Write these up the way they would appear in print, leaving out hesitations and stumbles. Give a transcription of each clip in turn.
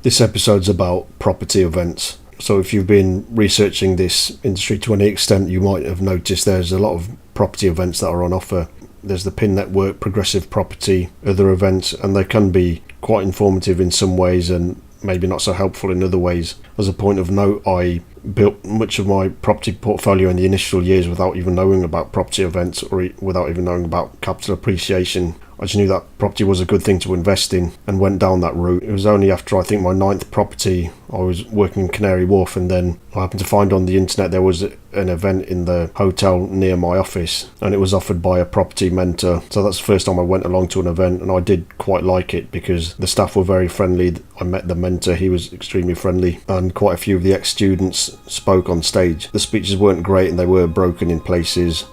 This episode's about property events. So if you've been researching this industry to any extent, you might have noticed there's a lot of property events that are on offer. There's the PIN network, progressive property, other events, and they can be quite informative in some ways and maybe not so helpful in other ways. As a point of note, I built much of my property portfolio in the initial years without even knowing about property events or without even knowing about capital appreciation. I just knew that property was a good thing to invest in and went down that route. It was only after I think my 9th property, I was working in Canary Wharf, and then I happened to find on the internet there was an event in the hotel near my office, and it was offered by a property mentor. So that's the first time I went along to an event, and I did quite like it because the staff were very friendly. I met the mentor, he was extremely friendly, and quite a few of the ex-students spoke on stage. The speeches weren't great and they were broken in places,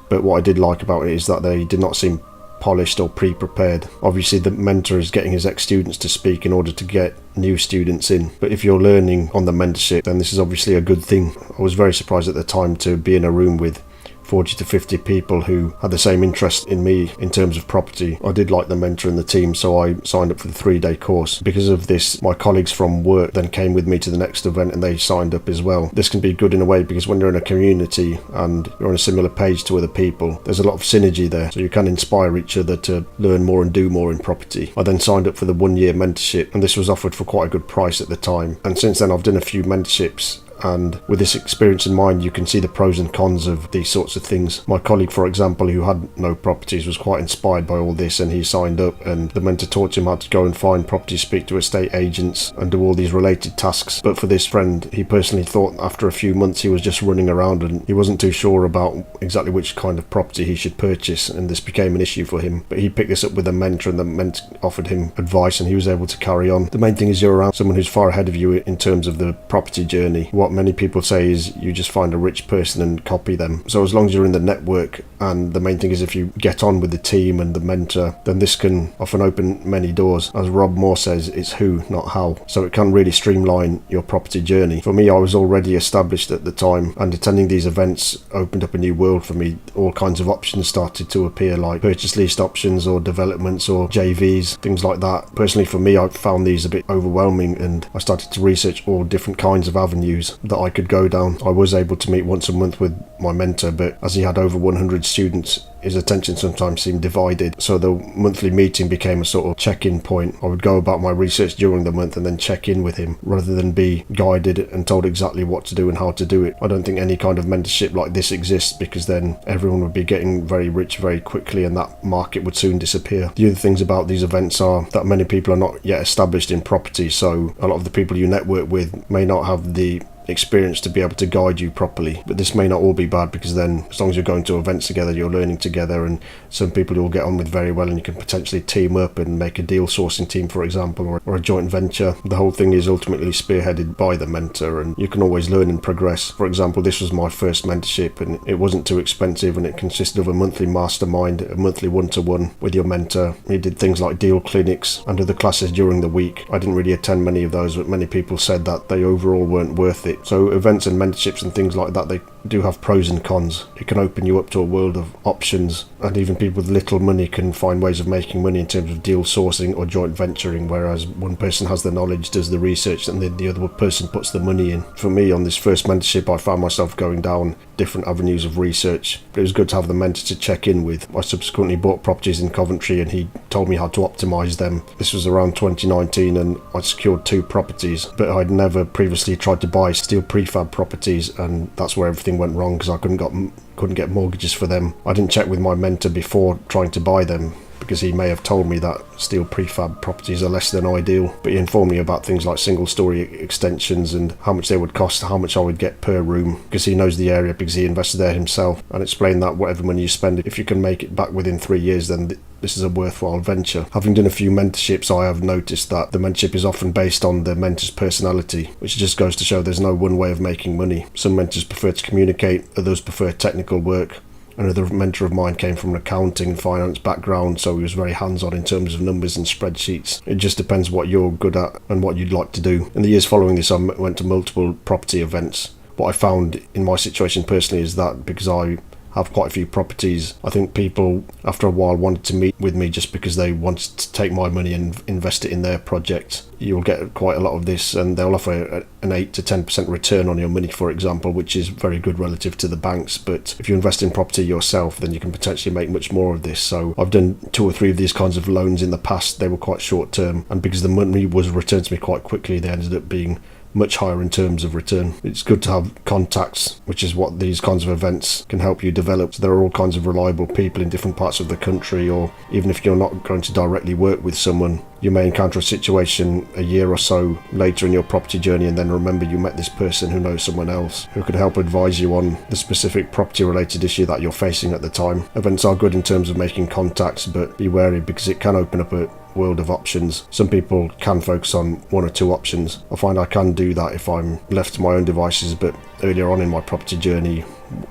but what I did like about it is that they did not seem polished or pre-prepared. Obviously the mentor is getting his ex-students to speak in order to get new students in, but if you're learning on the mentorship, then this is obviously a good thing. I was very surprised at the time to be in a room with 40 to 50 people who had the same interest in me in terms of property. I did like the mentor and the team, so I signed up for the 3-day course. Because of this, my colleagues from work then came with me to the next event and they signed up as well. This can be good in a way because when you're in a community and you're on a similar page to other people, there's a lot of synergy there, so you can inspire each other to learn more and do more in property. I then signed up for the 1-year mentorship, and this was offered for quite a good price at the time, and since then I've done a few mentorships. And with this experience in mind, you can see the pros and cons of these sorts of things. My colleague, for example, who had no properties, was quite inspired by all this, and he signed up, and the mentor taught him how to go and find properties, speak to estate agents and do all these related tasks. But for this friend, he personally thought after a few months he was just running around and he wasn't too sure about exactly which kind of property he should purchase, and this became an issue for him. But he picked this up with a mentor, and the mentor offered him advice and he was able to carry on. The main thing is you're around someone who's far ahead of you in terms of the property journey. What many people say is you just find a rich person and copy them. So as long as you're in the network, and the main thing is if you get on with the team and the mentor, then this can often open many doors. As Rob Moore says, it's who, not how. So it can really streamline your property journey. For me, I was already established at the time, and attending these events opened up a new world for me. All kinds of options started to appear, like purchase leased options or developments or JVs, things like that. Personally for me, I found these a bit overwhelming, and I started to research all different kinds of avenues that I could go down. I was able to meet once a month with my mentor, but as he had over 100 students, his attention sometimes seemed divided, so the monthly meeting became a sort of check-in point. I would go about my research during the month and then check in with him rather than be guided and told exactly what to do and how to do it. I don't think any kind of mentorship like this exists, because then everyone would be getting very rich very quickly and that market would soon disappear. The other things about these events are that many people are not yet established in property, so a lot of the people you network with may not have the experience to be able to guide you properly. But this may not all be bad, because then as long as you're going to events together, you're learning together, and some people you'll get on with very well and you can potentially team up and make a deal sourcing team, for example, or a joint venture. The whole thing is ultimately spearheaded by the mentor, and you can always learn and progress. For example, this was my first mentorship and it wasn't too expensive, and it consisted of a monthly mastermind, a monthly one-to-one with your mentor. He did things like deal clinics and other classes during the week. I didn't really attend many of those, but many people said that they overall weren't worth it. So events and mentorships and things like that, they do have pros and cons. It can open you up to a world of options, and even people with little money can find ways of making money in terms of deal sourcing or joint venturing, whereas one person has the knowledge, does the research, and then the other person puts the money in. For me, on this first mentorship, I found myself going down different avenues of research, but it was good to have the mentor to check in with. I subsequently bought properties in Coventry and he told me how to optimise them. This was around 2019 and I secured 2 properties, but I'd never previously tried to buy steel prefab properties, and that's where everything went wrong, because I couldn't get mortgages for them. I didn't check with my mentor before trying to buy them, because he may have told me that steel prefab properties are less than ideal, but he informed me about things like single story extensions and how much they would cost, how much I would get per room, because he knows the area, because he invested there himself, and explained that whatever money you spend, if you can make it back within 3 years, then this is a worthwhile venture. Having done a few mentorships, I have noticed that the mentorship is often based on the mentor's personality, which just goes to show there's no one way of making money. Some mentors prefer to communicate, others prefer technical work. Another mentor of mine came from an accounting and finance background, so he was very hands-on in terms of numbers and spreadsheets. It just depends what you're good at and what you'd like to do. In the years following this, I went to multiple property events. What I found in my situation personally is that because I have quite a few properties. I think people after a while wanted to meet with me just because they wanted to take my money and invest it in their project. You'll get quite a lot of this, and they'll offer an 8 to 10% return on your money, for example, which is very good relative to the banks. But if you invest in property yourself, then you can potentially make much more of this. So I've done 2 or 3 of these kinds of loans in the past. They were quite short term, and because the money was returned to me quite quickly, they ended up being much higher in terms of return. It's good to have contacts, which is what these kinds of events can help you develop. So there are all kinds of reliable people in different parts of the country, or even if you're not going to directly work with someone, you may encounter a situation a year or so later in your property journey and then remember you met this person who knows someone else who could help advise you on the specific property related issue that you're facing at the time. Events are good in terms of making contacts, but be wary because it can open up a world of options. Some people can focus on 1 or 2 options. I find I can do that if I'm left to my own devices, but earlier on in my property journey,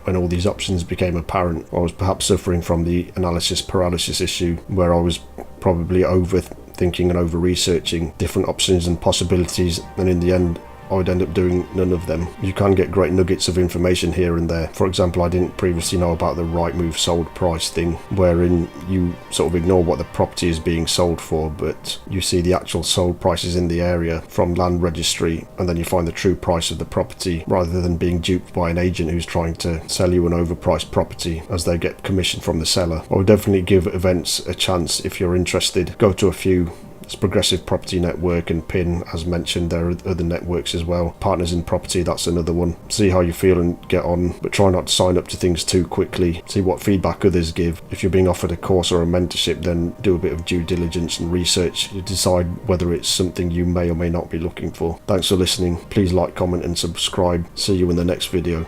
when all these options became apparent, I was perhaps suffering from the analysis paralysis issue, where I was probably overthinking and over researching different options and possibilities, and in the end I would end up doing none of them. You can get great nuggets of information here and there. For example, I didn't previously know about the Rightmove sold price thing, wherein you sort of ignore what the property is being sold for, but you see the actual sold prices in the area from land registry, and then you find the true price of the property rather than being duped by an agent who's trying to sell you an overpriced property as they get commission from the seller. I would definitely give events a chance if you're interested. Go to a few. It's Progressive Property Network and PIN, as mentioned. There are other networks as well. Partners in Property, that's another one. See how you feel and get on, but try not to sign up to things too quickly. See what feedback others give. If you're being offered a course or a mentorship, then do a bit of due diligence and research to decide whether it's something you may or may not be looking for. Thanks for listening. Please like, comment and subscribe. See you in the next video.